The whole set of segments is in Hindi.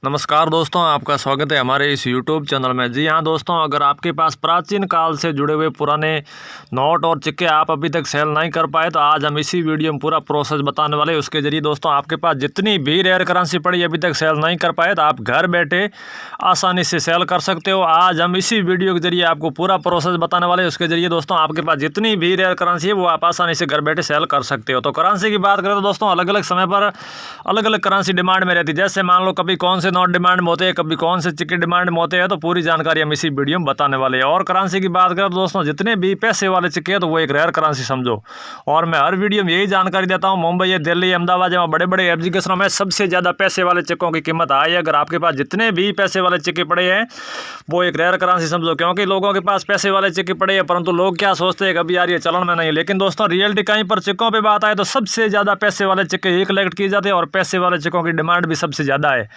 नमस्कार दोस्तों, आपका स्वागत है हमारे इस YouTube चैनल में। जी हाँ दोस्तों, अगर आपके पास प्राचीन काल से जुड़े हुए पुराने नोट और सिक्के आप अभी तक सेल नहीं कर पाए तो आज हम इसी वीडियो में पूरा प्रोसेस बताने वाले हैं। उसके जरिए दोस्तों आपके पास जितनी भी रेयर करेंसी पड़ी अभी तक सेल नहीं कर पाए तो आप घर बैठे आसानी से सेल कर सकते हो। आज हम इसी वीडियो के जरिए आपको पूरा प्रोसेस बताने वाले हैं। उसके जरिए दोस्तों आपके पास जितनी भी रेयर करेंसी है वो आप आसानी से घर बैठे सेल कर सकते हो। तो करेंसी की बात करें तो दोस्तों अलग अलग समय पर अलग अलग करेंसी डिमांड में रहती है। जैसे मान लो कभी कौन से नोट डिमांड में होते हैं, कभी कौन से सिक्के डिमांड में होते हैं, तो पूरी जानकारी हम इसी वीडियो में बताने वाले हैं। और करेंसी की बात करें तो दोस्तों जितने भी पैसे वाले सिक्के हैं तो वो एक रेयर करेंसी समझो। और मैं हर वीडियो में यही जानकारी देता हूँ, मुंबई, दिल्ली, अहमदाबाद जहाँ बड़े बड़े एग्जीबिशनों में सबसे ज़्यादा पैसे वाले सिक्कों की कीमत आई है। अगर आपके पास जितने भी पैसे वाले सिक्के पड़े हैं वो एक रेयर करेंसी समझो, क्योंकि लोगों के पास पैसे वाले सिक्के पड़े हैं परंतु लोग क्या सोचते हैं कभी यार ये चलन में नहीं। लेकिन दोस्तों रियलिटी कहीं पर सिक्कों पर बात आए तो सबसे ज़्यादा पैसे वाले सिक्के ही कलेक्ट किए जाते हैं और पैसे वाले सिक्कों की डिमांड भी सबसे ज़्यादा है।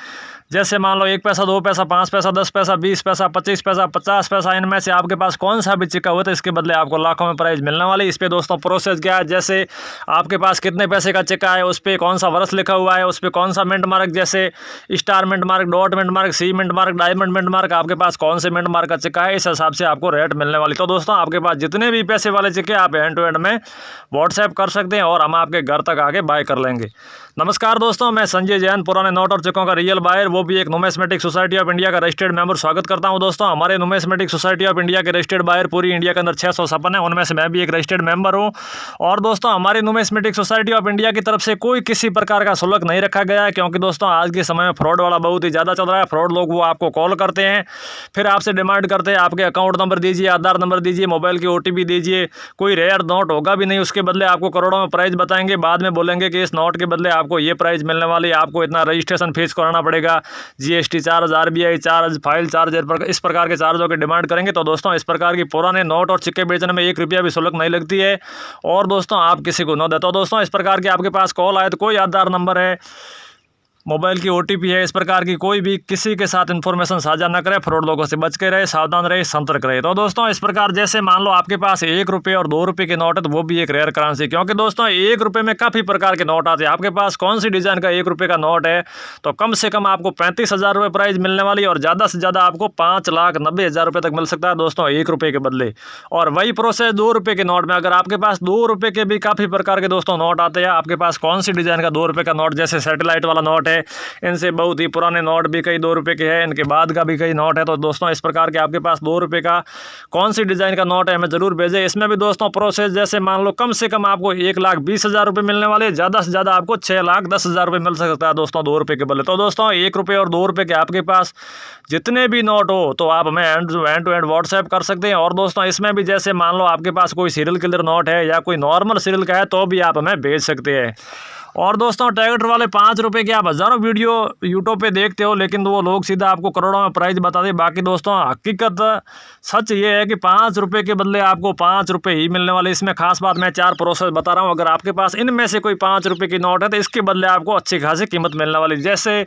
जैसे मान लो 1 पैसा, 2 पैसा, 5 पैसा, 10 पैसा, 20 पैसा, 25 पैसा, 50 पैसा, इनमें से आपके पास कौन सा भी सिक्का हुआ तो इसके बदले आपको लाखों में प्राइस मिलने वाली। इस पे दोस्तों प्रोसेस क्या है, जैसे आपके पास कितने पैसे का सिक्का है, उस पर कौन सा वर्ष लिखा हुआ है, उस पर कौन सा मिंट मार्क, जैसे star mint mark, dot mint mark, C mint mark, diamond mint mark, आपके पास कौन से मिंट मार्क का सिक्का है, इस हिसाब से आपको रेट मिलने वाली। तो दोस्तों आपके पास जितने भी पैसे वाले सिक्के आप एंड टू एंड में व्हाट्सएप कर सकते हैं और हम आपके घर तक आके बाय कर लेंगे। नमस्कार दोस्तों, मैं संजय जैन, पुराने नोट और सिक्कों का रियल बायर, वो भी एक नुमिस्मेटिक सोसाइटी ऑफ इंडिया का रजिस्टर्ड मेंबर स्वागत करता हूं। दोस्तों हमारे नुमिस्मेटिक सोसाइटी ऑफ इंडिया के रजिस्टर्ड बायर पूरी इंडिया के अंदर 656 है, उनमें से मैं भी एक रजिस्टर्ड मेंबर हूं। और दोस्तों हमारी नुमिस्मेटिक सोसाइटी ऑफ इंडिया की तरफ से कोई किसी प्रकार का शुल्क नहीं रखा गया है, क्योंकि दोस्तों आज के समय में फ्रॉड वाला बहुत ही ज़्यादा चल रहा है। फ्रॉड लोग वो आपको कॉल करते हैं, फिर आपसे डिमांड करते हैं आपके अकाउंट नंबर दीजिए, आधार नंबर दीजिए, मोबाइल की OTP दीजिए। कोई रेयर नोट होगा भी नहीं, उसके बदले आपको करोड़ों में प्राइस बताएंगे, बाद में बोलेंगे कि इस नोट के बदले आपको ये प्राइस मिलने वाली, आपको इतना रजिस्ट्रेशन फीस कराना पड़ेगा, GST charge, RBI charge, file charge, इस प्रकार के चार्जों की डिमांड करेंगे। तो दोस्तों इस प्रकार की पुराने नोट और सिक्के बेचने में 1 रुपया भी शुल्क नहीं लगती है और दोस्तों आप किसी को न दे। तो दोस्तों इस प्रकार के आपके पास कॉल आए तो कोई आधार नंबर है, मोबाइल की OTP है, इस प्रकार की कोई भी किसी के साथ इन्फॉर्मेशन साझा न करें। फ्रॉड लोगों से बच के रहे, सावधान रहे, सतर्क रहे। तो दोस्तों इस प्रकार जैसे मान लो आपके पास 1 रुपये और 2 रुपये के नोट है तो वो भी एक रेयर करेंसी, क्योंकि दोस्तों 1 रुपये में काफ़ी प्रकार के नोट आते हैं। आपके पास कौन सी डिज़ाइन का 1 रुपये का नोट है तो कम से कम आपको 35,000 रुपये प्राइस मिलने वाली और ज़्यादा से ज़्यादा आपको 5,90,000 रुपये तक मिल सकता है दोस्तों 1 रुपये के बदले। और वही प्रोसेस 2 रुपये के नोट में, अगर आपके पास 2 रुपये के भी काफ़ी प्रकार के दोस्तों नोट आते हैं, आपके पास कौन सी डिज़ाइन का 2 रुपये का नोट, जैसे सैटेलाइट वाला नोट है, इनसे बहुत ही पुराने नोट भी कई 2 रुपये के हैं, इनके बाद का भी कई नोट है। तो दोस्तों इस प्रकार के आपके पास 2 रुपये का कौन सी डिज़ाइन का नोट है हमें ज़रूर भेजें। इसमें भी दोस्तों प्रोसेस जैसे मान लो कम से कम आपको 1,20,000 रुपये मिलने वाले, ज़्यादा से ज़्यादा आपको 6,10,000 रुपये मिल सकता है दोस्तों 2 रुपये के बदले। तो दोस्तों 1 रुपये और 2 रुपये के आपके पास जितने भी नोट हो तो आप हमें एंड टू एंड व्हाट्सएप कर सकते हैं। और दोस्तों इसमें भी जैसे मान लो आपके पास कोई सीरियल किलर नोट है या कोई नॉर्मल सीरियल का है तो भी आप हमें भेज सकते हैं। और दोस्तों ट्रैक्टर वाले 5 रुपये के आप हज़ारों वीडियो यूट्यूब पे देखते हो, लेकिन वो लोग सीधा आपको करोड़ों में प्राइस बता दे। बाकी दोस्तों हकीकत सच ये है कि 5 रुपये के बदले आपको 5 रुपये ही मिलने वाले। इसमें खास बात मैं 4 प्रोसेस बता रहा हूँ। अगर आपके पास इनमें से कोई 5 रुपये की नोट है तो इसके बदले आपको अच्छी खासी कीमत मिलने वाली। जैसे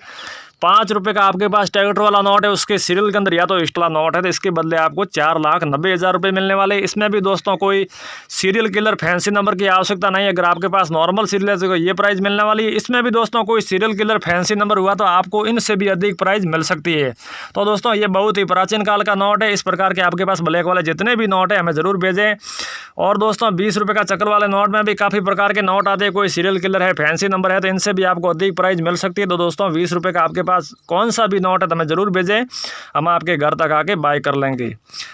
5 रुपये का आपके पास ट्रैक्टर वाला नोट है, उसके सीरियल के अंदर या तो एक्स्ट्रा नोट है तो इसके बदले आपको 4,90,000 रुपये मिलने वाले। इसमें भी दोस्तों कोई सीरियल किलर फैंसी नंबर की आवश्यकता नहीं है। अगर आपके पास नॉर्मल सीरियल है तो ये प्राइस मिलने वाली है। इसमें भी दोस्तों कोई सीरियल किलर फैंसी नंबर हुआ तो आपको इनसे भी अधिक प्राइस मिल सकती है। तो दोस्तों ये बहुत ही प्राचीन काल का नोट है। इस प्रकार के आपके पास ब्लैक वाले जितने भी नोट है हमें ज़रूर भेजें। और दोस्तों 20 रुपये का चक्र वाले नोट में भी काफ़ी प्रकार के नोट आते हैं, कोई सीरियल किलर है, फैंसी नंबर है, तो इनसे भी आपको अधिक प्राइस मिल सकती है। तो दोस्तों 20 रुपये का आपके पास कौन सा भी नोट है तो हमें ज़रूर भेजें, हम आपके घर तक आके बाय कर लेंगे।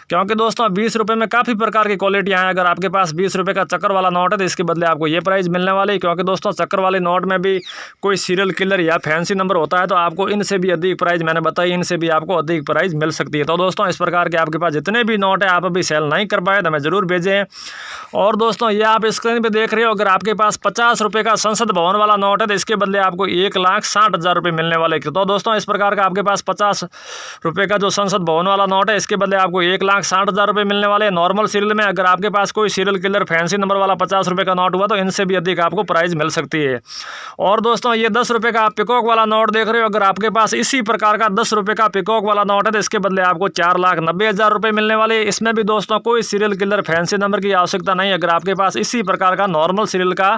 क्योंकि दोस्तों 20 रुपये में काफ़ी प्रकार की क्वालिटियाँ हैं। अगर आपके पास 20 रुपये का चक्कर वाला नोट है तो इसके बदले आपको ये प्राइस मिलने वाली, क्योंकि दोस्तों चक्कर वाले नोट में भी कोई सीरियल किलर या फैंसी नंबर होता है तो आपको इनसे भी अधिक प्राइस, मैंने बताई, इनसे भी आपको अधिक प्राइस मिल सकती है। तो दोस्तों इस प्रकार के आपके पास जितने भी नोट है आप अभी सेल नहीं कर पाए तो हमें ज़रूर भेजें। और दोस्तों ये आप स्क्रीन पे देख रहे हो, अगर आपके पास 50 रुपये का संसद भवन वाला नोट है तो इसके बदले आपको 1,60,000 रुपये मिलने वाले। तो दोस्तों इस प्रकार का आपके पास 50 रुपये का जो संसद भवन वाला नोट है इसके बदले आपको 1,60,000 रुपये मिलने वाले नॉर्मल सीरियल में। अगर आपके पास कोई सीरियल किलर फैंसी नंबर वाला 50 रुपये का नोट हुआ तो इनसे भी अधिक आपको प्राइस मिल सकती है। और दोस्तों ये 10 रुपये का आप पिकॉक वाला नोट देख रहे हो, अगर आपके पास इसी प्रकार का 10 रुपये का पिकॉक वाला नोट है तो इसके बदले आपको 4,90,000 रुपये मिलने वाले। इसमें भी दोस्तों कोई सीरियल किलर फैंसी नंबर की आवश्यकता नहीं। अगर आपके पास इसी प्रकार का नॉर्मल सीरियल का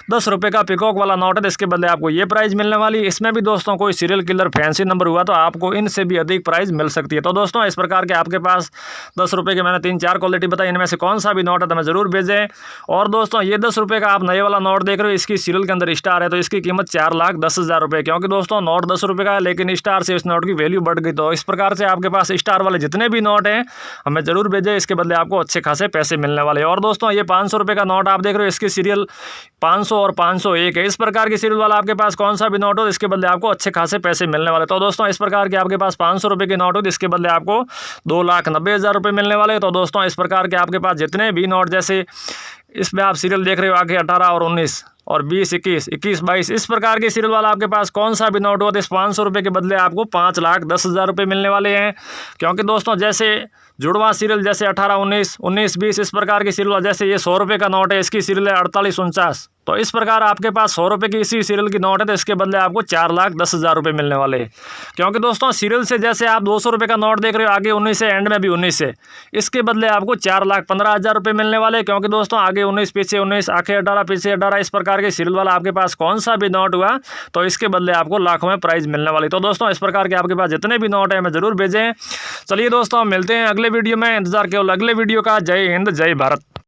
10 रुपये का पिकॉक वाला नोट है तो इसके बदले आपको ये प्राइस मिलने वाली है। इसमें भी दोस्तों कोई सीरियल किलर फैंसी नंबर हुआ तो आपको इनसे भी अधिक प्राइस मिल सकती है। तो दोस्तों इस प्रकार के आपके पास 10 रुपये के मैंने 3-4 क्वालिटी बताई, इनमें से कौन सा भी नोट है तो हमें जरूर भेजें। और दोस्तों ये 10 रुपये का आप नए वाला नोट देख रहे हो, इसकी सीरियल के अंदर स्टार है तो इसकी कीमत 4,10,000 रुपये, क्योंकि दोस्तों नोट 10 रुपये का है लेकिन स्टार से इस नोट की वैल्यू बढ़ गई। तो इस प्रकार से आपके पास स्टार वाले जितने भी नोट हैं हमें जरूर भेजें, इसके बदले आपको अच्छे खासे पैसे मिलने वाले। और दोस्तों ये 500 रुपये का नोट आप देख रहे हो, इसकी सीरियल 500 और 501 है। इस प्रकार की सीरियल वाला आपके पास कौन सा भी नोट हो इसके बदले आपको अच्छे खासे पैसे मिलने वाले। तो दोस्तों इस प्रकार के आपके पास 500 रुपये की नोट हो इसके बदले आपको 2,90,000 रुपये मिलने वाले। तो दोस्तों इस प्रकार के आपके पास जितने भी नोट, जैसे इसमें आप सीरियल देख रहे हो आगे 18 और 19 और 20, 21, 21, 22, इस प्रकार के सीरियल वाला आपके पास कौन सा भी नोट हो तो इस 500 रुपये के बदले आपको 5,10,000 रुपये मिलने वाले हैं। क्योंकि दोस्तों जैसे जुड़वा सीरियल जैसे 18, 19, 19, 20 इस प्रकार की सीरियल, जैसे ये 100 रुपये का नोट है, इसकी सीरियल है 48, 49, तो इस प्रकार आपके पास 100 रुपये की इसी सीरियल की नोट है तो इसके बदले आपको 4,10,000 रुपये मिलने वाले हैं। क्योंकि दोस्तों सीरियल से जैसे आप 200 रुपये का नोट देख रहे हो आगे 19 है, एंड में भी 19 है, इसके बदले आपको 4,15,000 रुपये मिलने वाले। क्योंकि दोस्तों आगे 19, पीछे 19, आगे 18, पीछे 18, इस प्रकार के सीरियल वाला आपके पास कौन सा भी नोट हुआ तो इसके बदले आपको लाखों में प्राइस मिलने वाली। तो दोस्तों इस प्रकार के आपके पास जितने भी नोट है हमें जरूर भेजें। चलिए दोस्तों मिलते हैं अगले वीडियो में, इंतजार केवल अगले वीडियो का। जय हिंद, जय भारत।